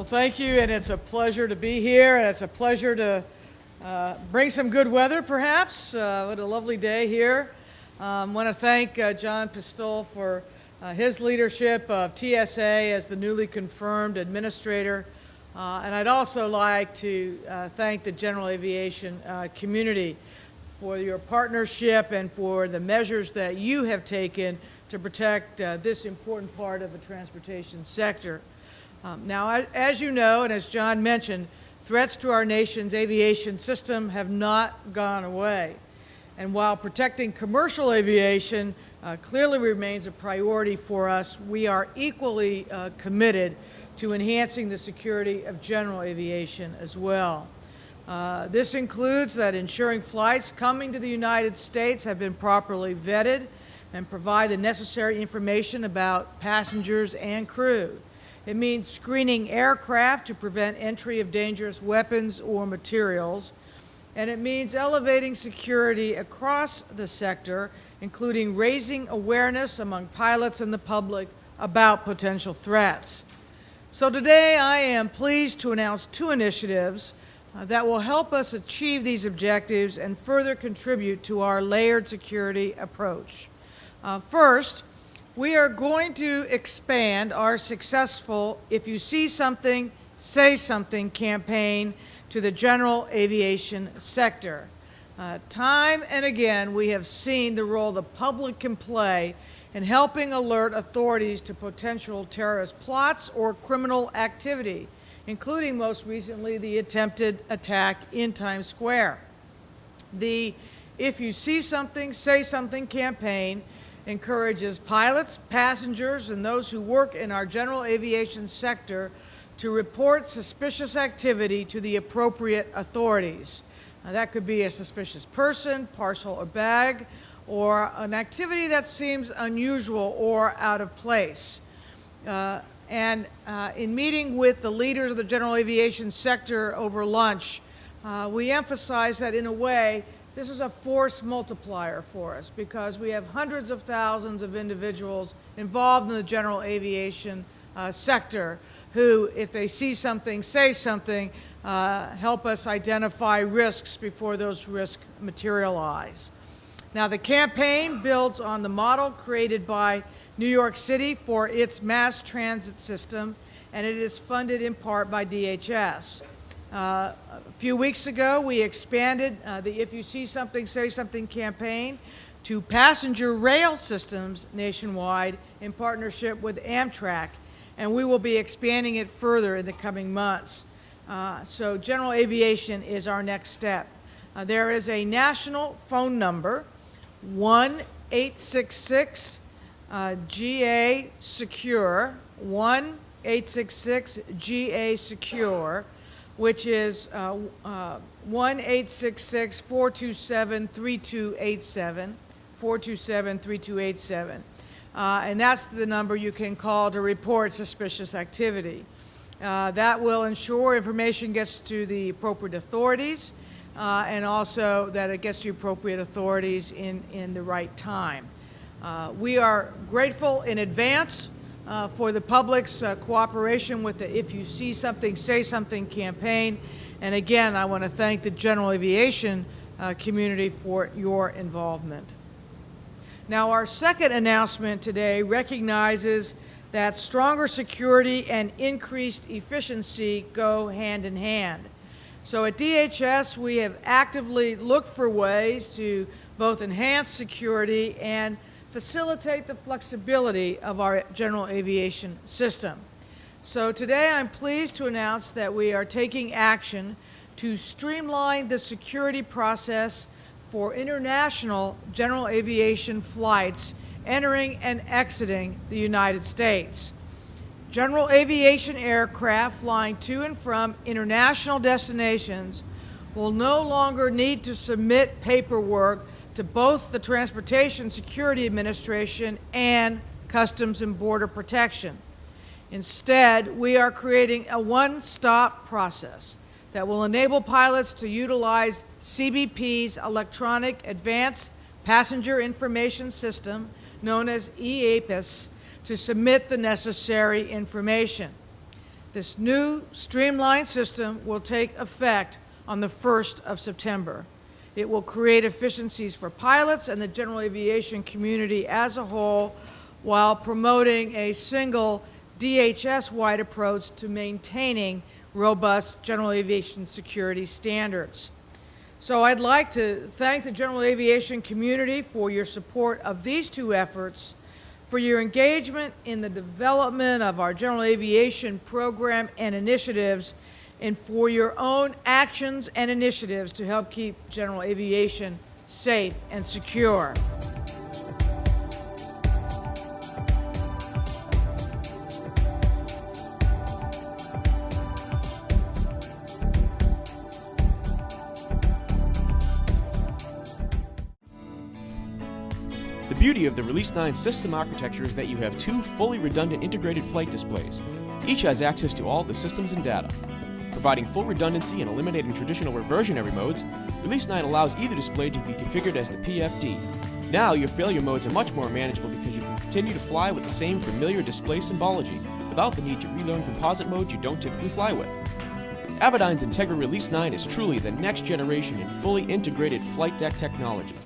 Thank you, and it's a pleasure to be here, and it's a pleasure to bring some good weather, perhaps. What a lovely day here. I want to thank John Pistole for his leadership of TSA as the newly confirmed administrator. And I'd also like to thank the general aviation community for your partnership and for the measures that you have taken to protect this important part of the transportation sector. Now, as you know, and as John mentioned, threats to our nation's aviation system have not gone away. And while protecting commercial aviation clearly remains a priority for us, we are equally committed to enhancing the security of general aviation as well. This includes that ensuring flights coming to the United States have been properly vetted and provide the necessary information about passengers and crew. It means screening aircraft to prevent entry of dangerous weapons or materials. And it means elevating security across the sector, including raising awareness among pilots and the public about potential threats. So today I am pleased to announce two initiatives that will help us achieve these objectives and further contribute to our layered security approach. First, we are going to expand our successful If You See Something, Say Something campaign to the general aviation sector. Time and again, we have seen the role the public can play in helping alert authorities to potential terrorist plots or criminal activity, including most recently the attempted attack in Times Square. The If You See Something, Say Something campaign encourages pilots, passengers, and those who work in our general aviation sector to report suspicious activity to the appropriate authorities. Now, that could be a suspicious person, parcel, or bag, or an activity that seems unusual or out of place. In meeting with the leaders of the general aviation sector over lunch, we emphasized that in a way, this is a force multiplier for us because we have hundreds of thousands of individuals involved in the general aviation sector who, if they see something, say something, help us identify risks before those risks materialize. Now, the campaign builds on the model created by New York City for its mass transit system, and it is funded in part by DHS. A few weeks ago, we expanded the If You See Something, Say Something campaign to passenger rail systems nationwide in partnership with Amtrak, and we will be expanding it further in the coming months. So general aviation is our next step. There is a national phone number, 1-866-GA-SECURE, 1-866-GA-SECURE, which is 1-866-427-3287, 427-3287. And that's the number you can call to report suspicious activity. That will ensure information gets to the appropriate authorities and also that it gets to appropriate authorities in the right time. We are grateful in advance for the public's cooperation with the If You See Something, Say Something campaign. And again, I want to thank the general aviation community for your involvement. Now, our second announcement today recognizes that stronger security and increased efficiency go hand in hand. So at DHS, we have actively looked for ways to both enhance security and facilitate the flexibility of our general aviation system. So today I'm pleased to announce that we are taking action to streamline the security process for international general aviation flights entering and exiting the United States. General aviation aircraft flying to and from international destinations will no longer need to submit paperwork to both the Transportation Security Administration and Customs and Border Protection. Instead, we are creating a one-stop process that will enable pilots to utilize CBP's Electronic Advanced Passenger Information System, known as EAPIS, to submit the necessary information. This new streamlined system will take effect on the 1st of September. It will create efficiencies for pilots and the general aviation community as a whole, while promoting a single DHS-wide approach to maintaining robust general aviation security standards. So I'd like to thank the general aviation community for your support of these two efforts, for your engagement in the development of our general aviation program and initiatives, and for your own actions and initiatives to help keep general aviation safe and secure. The beauty of the Release 9 system architecture is that you have two fully redundant integrated flight displays. Each has access to all the systems and data. Providing full redundancy and eliminating traditional reversionary modes, Release 9 allows either display to be configured as the PFD. Now your failure modes are much more manageable because you can continue to fly with the same familiar display symbology without the need to relearn composite modes you don't typically fly with. Avidyne's Integra Release 9 is truly the next generation in fully integrated flight deck technology.